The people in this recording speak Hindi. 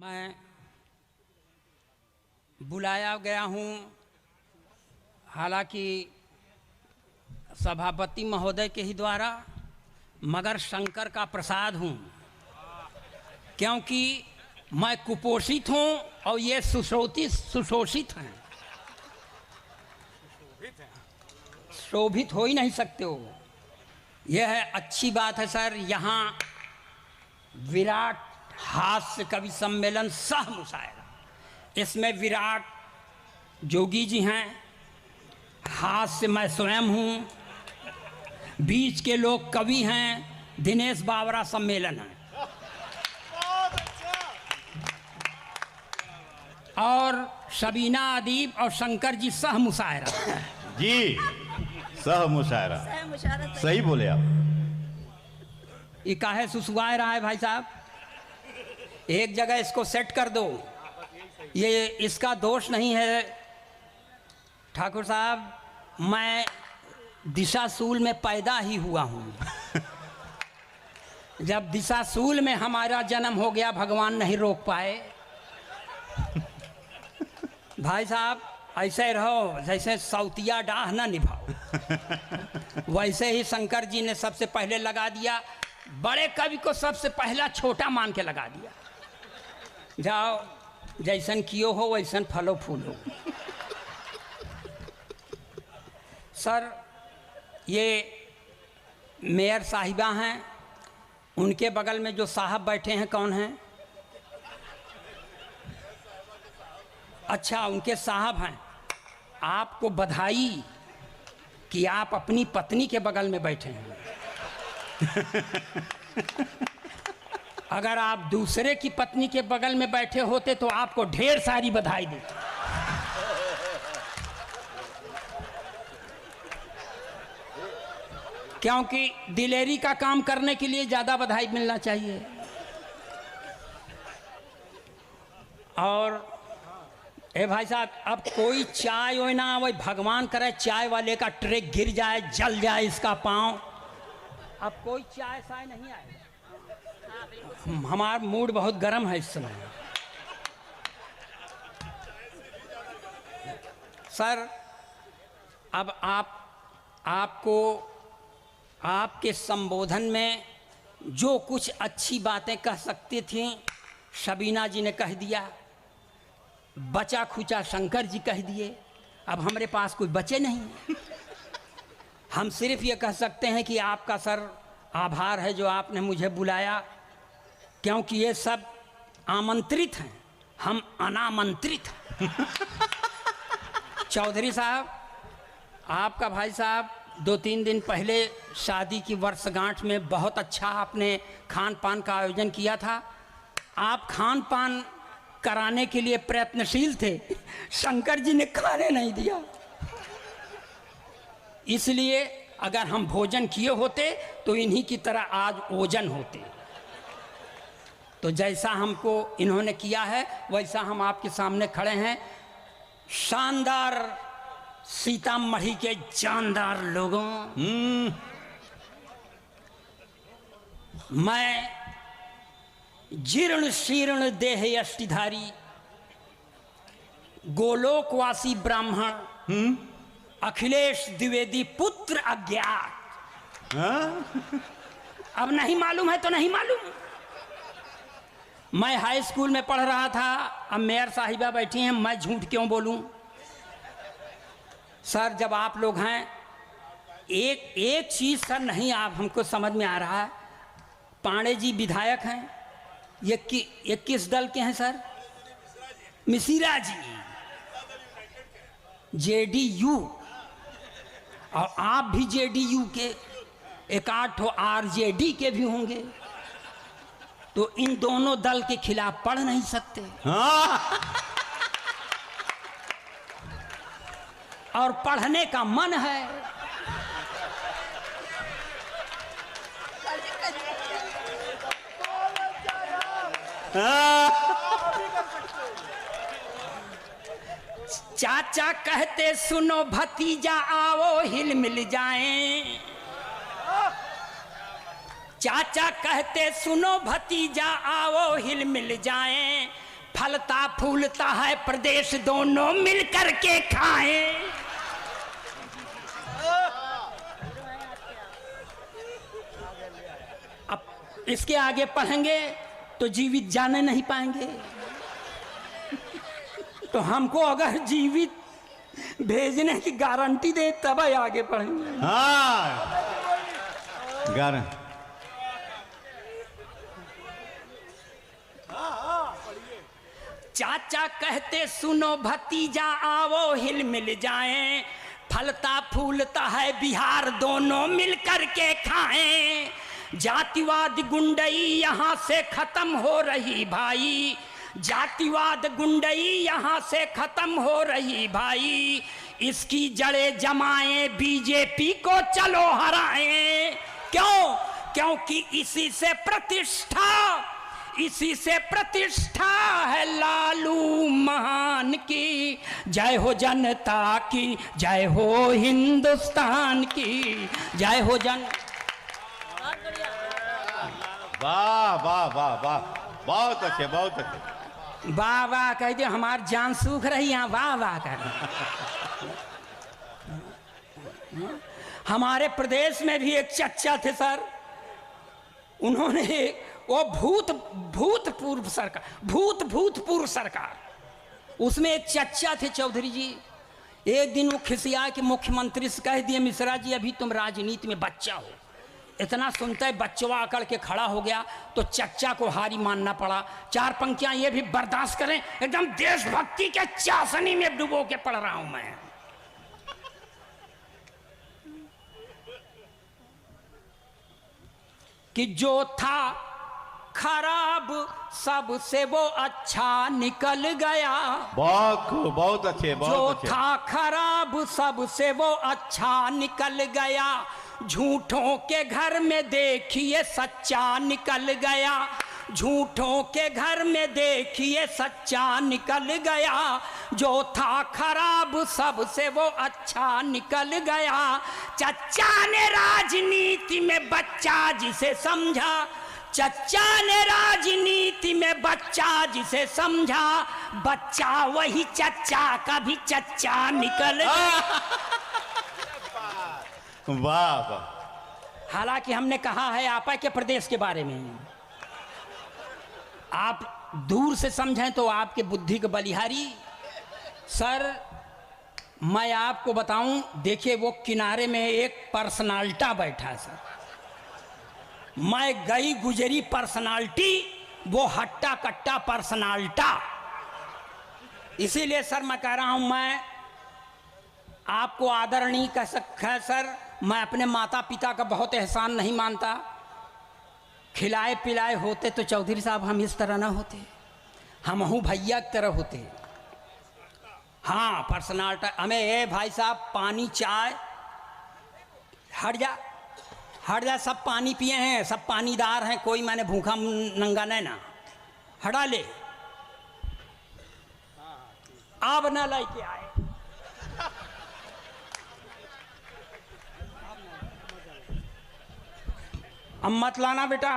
मैं बुलाया गया हूँ, हालांकि सभापति महोदय के ही द्वारा, मगर शंकर का प्रसाद हूँ, क्योंकि मैं कुपोषित हूँ और ये सुशोषित हैं। शोभित हो ही नहीं सकते हो। यह है अच्छी बात है सर। यहाँ विराट हास्य कवि सम्मेलन सह मुशायरा, इसमें विराट जोगी जी हैं, हास्य मैं स्वयं हूँ, बीच के लोग कवि हैं, दिनेश बावरा सम्मेलन है और शबीना अदीब और शंकर जी सह मुशायरा जी, सह मुशायरा सही बोले आप। ये काहे सुसुआ रहा है भाई साहब, एक जगह इसको सेट कर दो। ये इसका दोष नहीं है ठाकुर साहब, मैं दिशाशूल में पैदा ही हुआ हूँ। जब दिशाशूल में हमारा जन्म हो गया, भगवान नहीं रोक पाए। भाई साहब ऐसे रहो जैसे सौतिया डाह ना निभाओ। वैसे ही शंकर जी ने सबसे पहले लगा दिया, बड़े कवि को सबसे पहला छोटा मान के लगा दिया। जाओ जैसन कियो हो वैसन फलो फूलो। सर ये मेयर साहिबा हैं, उनके बगल में जो साहब बैठे हैं कौन हैं? अच्छा उनके साहब हैं। आपको बधाई कि आप अपनी पत्नी के बगल में बैठे हैं। अगर आप दूसरे की पत्नी के बगल में बैठे होते तो आपको ढेर सारी बधाई देते। क्योंकि दिलेरी का काम करने के लिए ज़्यादा बधाई मिलना चाहिए। और ए भाई साहब, अब कोई चाय हो ना, वही भगवान करे चाय वाले का ट्रे गिर जाए, जल जाए इसका पांव। अब कोई चाय साय नहीं आएगा। हमारा मूड बहुत गर्म है इस समय। सर अब आपको आपके संबोधन में जो कुछ अच्छी बातें कह सकती थी शबीना जी ने कह दिया, बचा खुचा शंकर जी कह दिए। अब हमारे पास कोई बचे नहीं। हम सिर्फ ये कह सकते हैं कि आपका सर आभार है जो आपने मुझे बुलाया, क्योंकि ये सब आमंत्रित हैं, हम अनामंत्रित हैं। चौधरी साहब, आपका भाई साहब 2-3 दिन पहले शादी की वर्षगांठ में बहुत अच्छा आपने खान पान का आयोजन किया था। आप खान पान कराने के लिए प्रयत्नशील थे, शंकर जी ने खाने नहीं दिया। इसलिए अगर हम भोजन किए होते तो इन्हीं की तरह आज ओजन होते। तो जैसा हमको इन्होंने किया है वैसा हम आपके सामने खड़े हैं। शानदार सीतामढ़ी के जानदार लोगों, मैं जीर्ण शीर्ण देह यष्टिधारी गोलोकवासी ब्राह्मण अखिलेश द्विवेदी पुत्र अज्ञात। अब नहीं मालूम है तो नहीं मालूम। मैं हाई स्कूल में पढ़ रहा था, अब मेयर साहिबा बैठी हैं, मैं झूठ क्यों बोलूं? सर जब आप लोग हैं, एक चीज सर नहीं आप हमको समझ में आ रहा है। पांडे जी विधायक हैं, ये किस दल के हैं सर? मिश्रा जी जेडीयू, और आप भी जेडीयू के, एक आठ आरजेडी के भी होंगे। तो इन दोनों दल के खिलाफ पढ़ नहीं सकते। और पढ़ने का मन है। चाचा कहते सुनो भतीजा आओ हिल मिल जाएं। चाचा कहते सुनो भतीजा आओ हिल मिल जाएं। फलता फूलता है प्रदेश दोनों मिलकर के खाएं। अब इसके आगे पढ़ेंगे तो जीवित जाने नहीं पाएंगे, तो हमको अगर जीवित भेजने की गारंटी दे तब ही आगे पढ़ेंगे। हाँ चाचा कहते सुनो भतीजा आओ हिल मिल जाएं, फलता फूलता है बिहार दोनों मिलकर के खाएं। जातिवाद गुंडई यहाँ से खत्म हो रही भाई, जातिवाद गुंडई यहाँ से खत्म हो रही भाई, इसकी जड़ें जमाएं बीजेपी को चलो हराएं। क्यों? क्योंकि इसी से प्रतिष्ठा है लालू महान की। जय हो जनता की, जय हो हिंदुस्तान की, जय हो जन। वाह वाह वाह वाह, बहुत अच्छे बहुत अच्छे। वाह वाह कह दे, हमारी जान सूख रही यहाँ, वाह वाह कर। हमारे प्रदेश में भी एक चच्चा थे सर, उन्होंने वो भूतपूर्व सरकार, उसमें एक चच्चा थे चौधरी जी। एक दिन वो खिसिया के मुख्यमंत्री से कह दिए, मिश्रा जी अभी तुम राजनीति में बच्चा हो। इतना सुनता है बच्चवा अकड़ के खड़ा हो गया, तो चच्चा को हारी मानना पड़ा। चार पंक्तियां ये भी बर्दाश्त करें, एकदम देशभक्ति के चाशनी में डुबो के पढ़ रहा हूं मैं। कि जो था खराब सबसे वो अच्छा निकल गया, बहुत अच्छे बहुत जो अच्छे। था खराब सबसे वो अच्छा निकल गया, झूठों के घर में देखिए सच्चा निकल गया, झूठों के घर में देखिए सच्चा निकल गया, जो था खराब सबसे वो अच्छा निकल गया। चच्चा ने राजनीति में बच्चा जिसे समझा, चच्चा ने राजनीति में बच्चा जिसे समझा, बच्चा वही चच्चा का भी चच्चा निकल गया। वाह वाह। हालांकि हमने कहा है आपा के प्रदेश के बारे में, आप दूर से समझें तो आपके बुद्धि के बलिहारी। सर मैं आपको बताऊं, देखिए वो किनारे में एक पर्सनालिटी बैठा सर, मैं गई गुजरी पर्सनालिटी, वो हट्टा कट्टा पर्सनालिटी। इसीलिए सर मैं कह रहा हूं, मैं आपको आदरणीय कह सकता है सर, मैं अपने माता पिता का बहुत एहसान नहीं मानता। खिलाए पिलाए होते तो चौधरी साहब हम इस तरह ना होते, हम हूँ भैया की तरह होते। हाँ पर्सनालिटी हमें, ए भाई साहब पानी चाय, हट जा, सब पानी पिए हैं, सब पानीदार हैं, कोई मैंने भूखा नंगा नहीं ना, हटा ले, अब ना लेके आए। अब मत लाना बेटा।